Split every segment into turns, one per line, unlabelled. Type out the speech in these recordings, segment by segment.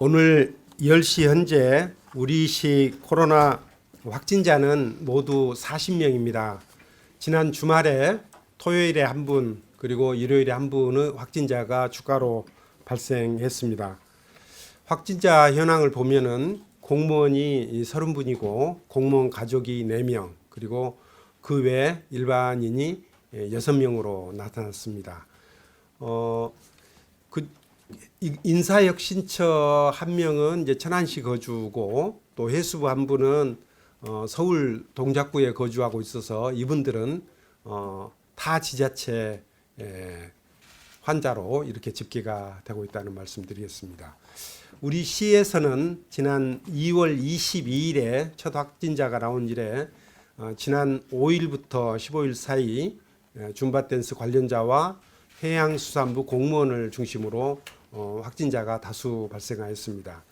오늘 10시 현재 우리시 코로나 확진자는 모두 40명입니다. 지난 주말에 토요일에 한 분, 그리고 일요일에 한 분의 확진자가 추가로 발생했습니다. 확진자 현황을 보면은 공무원이 30분이고 공무원 가족이 4명, 그리고 그 외 일반인이 6명으로 나타났습니다. 인사혁신처 한 명은 이제 천안시 거주고, 또 해수부 한 분은 서울 동작구에 거주하고 있어서 이분들은 타 지자체 환자로 이렇게 집계가 되고 있다는 말씀드리겠습니다. 우리 시에서는 지난 2월 22일에 첫 확진자가 나온 이래 지난 5일부터 15일 사이 줌바댄스 관련자와 해양수산부 공무원을 중심으로 확진자가 다수 발생하였습니다.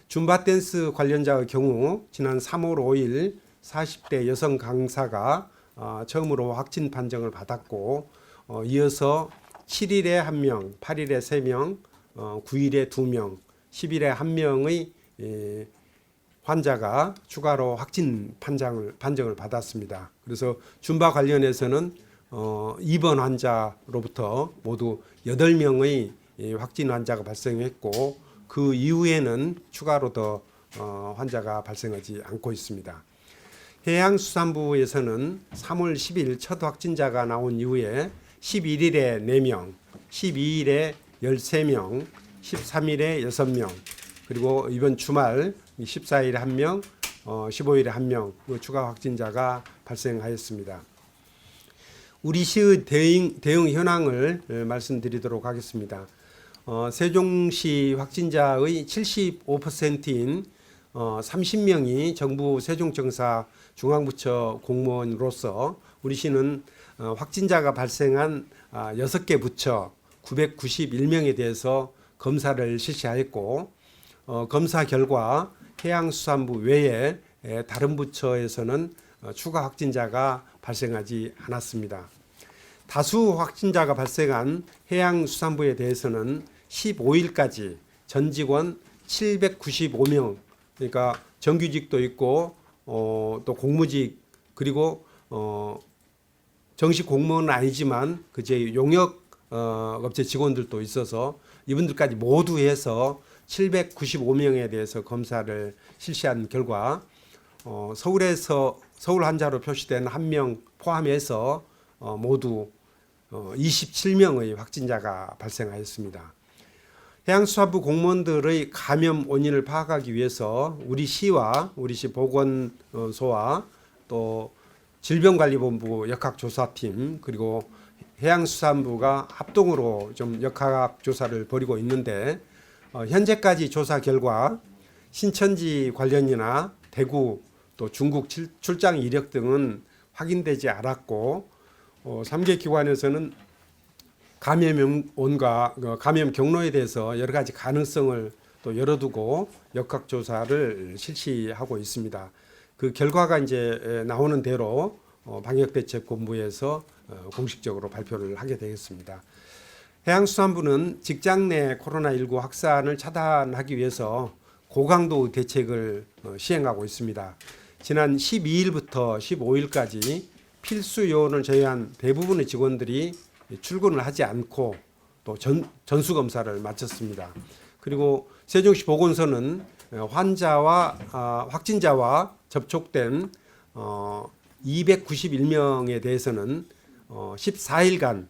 줌바댄스 관련자의 경우 지난 3월 5일 40대 여성 강사가 처음으로 확진 판정을 받았고, 이어서 7일에 1명, 8일에 3명, 9일에 2명, 10일에 1명의 환자가 추가로 확진 판정을 받았습니다. 그래서 줌바 관련해서는 입원 환자로부터 모두 8명의 확진 환자가 발생했고, 그 이후에는 추가로 더 환자가 발생하지 않고 있습니다. 해양수산부에서는 3월 10일 첫 확진자가 나온 이후에 11일에 4명, 12일에 13명, 13일에 6명, 그리고 이번 주말 14일에 1명, 15일에 1명 추가 확진자가 발생하였습니다. 우리 시의 대응 현황을 말씀드리도록 하겠습니다. 세종시 확진자의 75%인 30명이 정부 세종청사 중앙부처 공무원으로서 우리 시는 확진자가 발생한 6개 부처 991명에 대해서 검사를 실시하였고, 검사 결과 해양수산부 외에 다른 부처에서는 추가 확진자가 발생하지 않았습니다. 다수 확진자가 발생한 해양수산부에 대해서는 15일까지 전 직원 795명, 그러니까 정규직도 있고 또 공무직, 그리고 정식 공무원은 아니지만 그제 용역 업체 직원들도 있어서 이분들까지 모두 해서 795명에 대해서 검사를 실시한 결과 서울 환자로 표시된 1명 포함해서 모두 27명의 확진자가 발생하였습니다. 해양수산부 공무원들의 감염 원인을 파악하기 위해서 우리 시와 우리 시 보건소와 또 질병관리본부 역학조사팀, 그리고 해양수산부가 합동으로 좀 역학조사를 벌이고 있는데, 현재까지 조사 결과 신천지 관련이나 대구 또 중국 출장 이력 등은 확인되지 않았고, 3개 기관에서는 감염 원과 감염 경로에 대해서 여러 가지 가능성을 또 열어두고 역학조사를 실시하고 있습니다. 그 결과가 이제 나오는 대로 방역대책본부에서 공식적으로 발표를 하게 되겠습니다. 해양수산부는 직장 내 코로나19 확산을 차단하기 위해서 고강도 대책을 시행하고 있습니다. 지난 12일부터 15일까지 필수 요원을 제외한 대부분의 직원들이 출근을 하지 않고 또 전수검사를 마쳤습니다. 그리고 세종시 보건소는 확진자와 접촉된 291명에 대해서는 14일간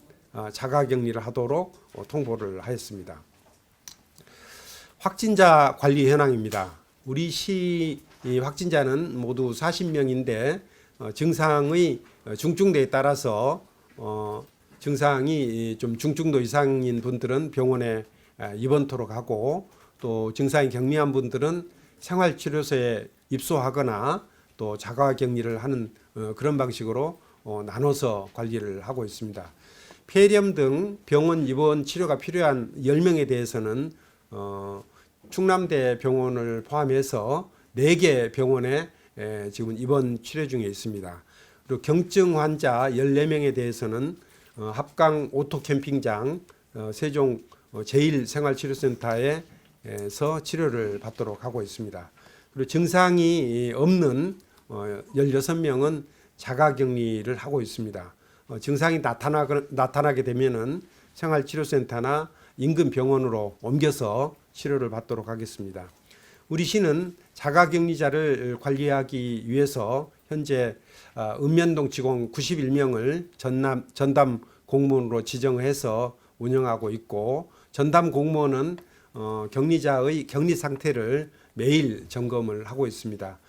자가격리를 하도록 통보를 하였습니다. 확진자 관리 현황입니다. 우리 시 확진자는 모두 40명인데 증상의 중증도에 따라서 증상이 좀 중증도 이상인 분들은 병원에 입원토록 하고, 또 증상이 경미한 분들은 생활치료소에 입소하거나 또 자가격리를 하는 그런 방식으로 나눠서 관리를 하고 있습니다. 폐렴 등 병원 입원 치료가 필요한 10명에 대해서는 충남대 병원을 포함해서 4개 병원에 지금 입원 치료 중에 있습니다. 그리고 경증 환자 14명에 대해서는 합강 오토캠핑장 세종 제1생활치료센터에 병원에서 치료를 받도록 하고 있습니다. 그리고 증상이 없는 16명은 자가격리를 하고 있습니다. 증상이 나타나게 되면은 생활치료센터나 인근 병원으로 옮겨서 치료를 받도록 하겠습니다. 우리 시는 자가격리자를 관리하기 위해서 현재 읍면동 직원 91명을 전담 공무원으로 지정해서 운영하고 있고, 전담 공무원은 격리자의 격리 상태를 매일 점검을 하고 있습니다.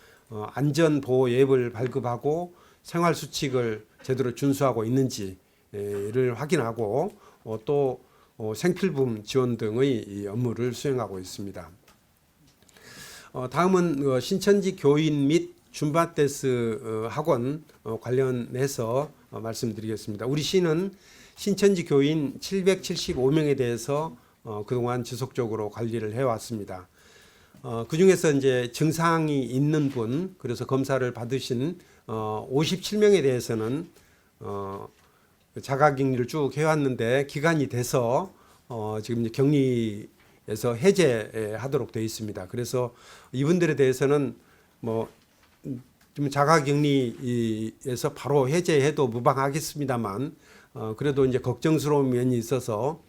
안전보호 앱을 발급하고 생활수칙을 제대로 준수하고 있는지를 확인하고 또 생필품 지원 등의 업무를 수행하고 있습니다. 다음은 신천지 교인 및 줌바 댄스 학원 관련해서 말씀드리겠습니다. 우리 시는 신천지 교인 775명에 대해서 그동안 지속적으로 관리를 해왔습니다. 그 중에서 이제 증상이 있는 분, 그래서 검사를 받으신 57명에 대해서는 자가격리를 쭉 해왔는데 기간이 돼서 지금 격리에서 해제하도록 되어 있습니다. 그래서 이분들에 대해서는 좀 자가격리에서 바로 해제해도 무방하겠습니다만, 그래도 이제 걱정스러운 면이 있어서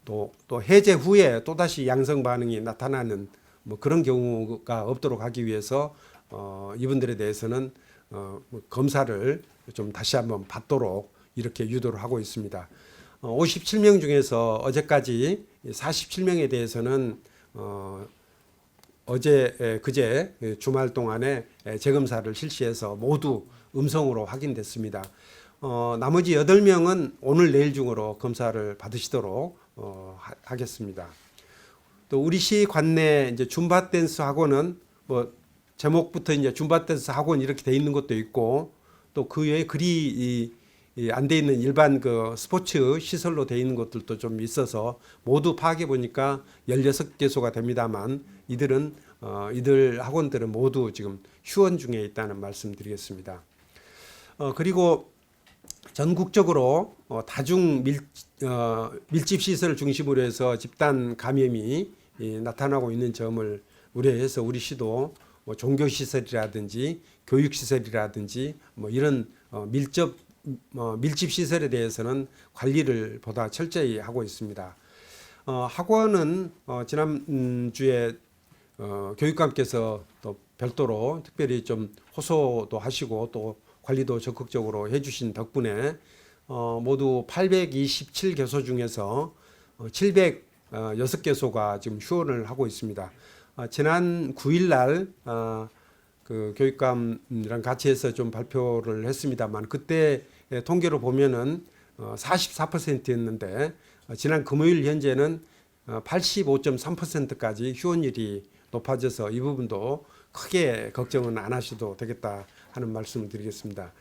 또 해제 후에 또다시 양성 반응이 나타나는 그런 경우가 없도록 하기 위해서 이분들에 대해서는 검사를 좀 다시 한번 받도록 이렇게 유도를 하고 있습니다. 57명 중에서 어제까지 47명에 대해서는 그제 주말 동안에 재검사를 실시해서 모두 음성으로 확인됐습니다. 나머지 8명은 오늘 내일 중으로 검사를 받으시도록 하겠습니다. 또 우리 시 관내 이제 줌바 댄스 학원은 제목부터 이제 줌바 댄스 학원 이렇게 돼 있는 것도 있고, 또 그 외에 글이 안 돼 있는 일반 그 스포츠 시설로 돼 있는 것들도 좀 있어서 모두 파악해 보니까 16개소가 됩니다만, 이들 학원들은 모두 지금 휴원 중에 있다는 말씀드리겠습니다. 그리고 전국적으로 다중 밀집 시설을 중심으로 해서 집단 감염이 나타나고 있는 점을 우려해서 우리 시도 종교 시설이라든지 교육 시설이라든지 이런 밀집 시설에 대해서는 관리를 보다 철저히 하고 있습니다. 학원은 지난주에 교육감께서 또 별도로 특별히 좀 호소도 하시고 또 관리도 적극적으로 해주신 덕분에 모두 827개소 중에서 706개소가 지금 휴원을 하고 있습니다. 지난 9일 날 그 교육감이랑 같이 해서 좀 발표를 했습니다만, 그때 통계로 보면은 44%였는데 지난 금요일 현재는 85.3%까지 휴원율이 높아져서 이 부분도 크게 걱정은 안 하셔도 되겠다 하는 말씀을 드리겠습니다.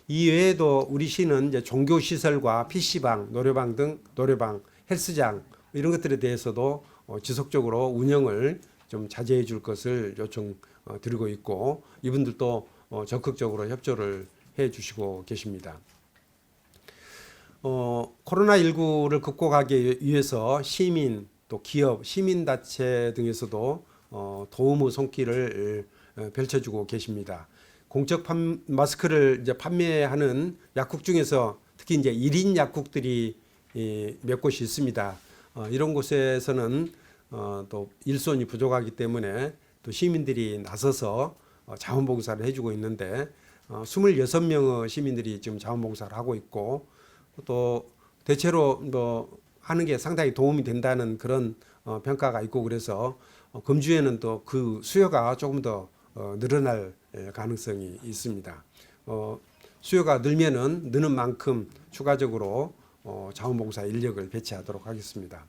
이 외에도 우리 시는 이제 종교시설과 PC방, 노래방 등 노래방, 헬스장 이런 것들에 대해서도 지속적으로 운영을 좀 자제해 줄 것을 요청드리고 있고, 이분들도 적극적으로 협조를 해 주시고 계십니다. 코로나19를 극복하기 위해서 시민, 또 기업, 시민단체 등에서도 도움의 손길을 펼쳐주고 계십니다. 공적 마스크를 이제 판매하는 약국 중에서 특히 이제 1인 약국들이 몇 곳이 있습니다. 이런 곳에서는 또 일손이 부족하기 때문에 또 시민들이 나서서 자원봉사를 해주고 있는데 26명의 시민들이 지금 자원봉사를 하고 있고, 또 대체로 하는 게 상당히 도움이 된다는 그런 평가가 있고, 그래서 금주에는 또 그 수요가 조금 더 늘어날 가능성이 있습니다. 수요가 늘면은 느는 만큼 추가적으로 자원봉사 인력을 배치하도록 하겠습니다.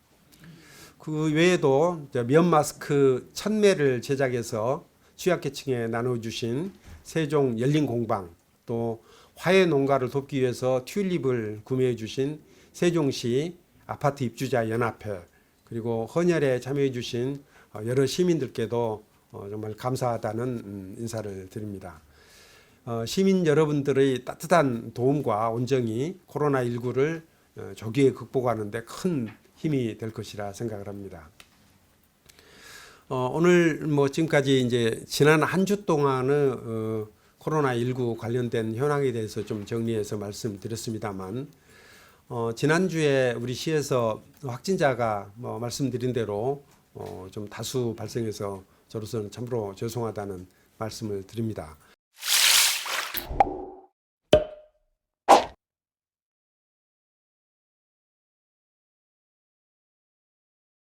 그 외에도 면 마스크 1000매를 제작해서 취약계층에 나눠주신 세종 열린공방, 또 화훼 농가를 돕기 위해서 튤립을 구매해 주신 세종시 아파트 입주자 연합회, 그리고 헌혈에 참여해 주신 여러 시민들께도 정말 감사하다는 인사를 드립니다. 시민 여러분들의 따뜻한 도움과 온정이 코로나19를 조기에 극복하는 데 큰 힘이 될 것이라 생각을 합니다. 오늘 뭐 지금까지 이제 지난 한 주 동안의 코로나19 관련된 현황에 대해서 좀 정리해서 말씀드렸습니다만, 지난주에 우리 시에서 확진자가 뭐 말씀드린 대로 좀 다수 발생해서 저로서는 참으로 죄송하다는 말씀을 드립니다.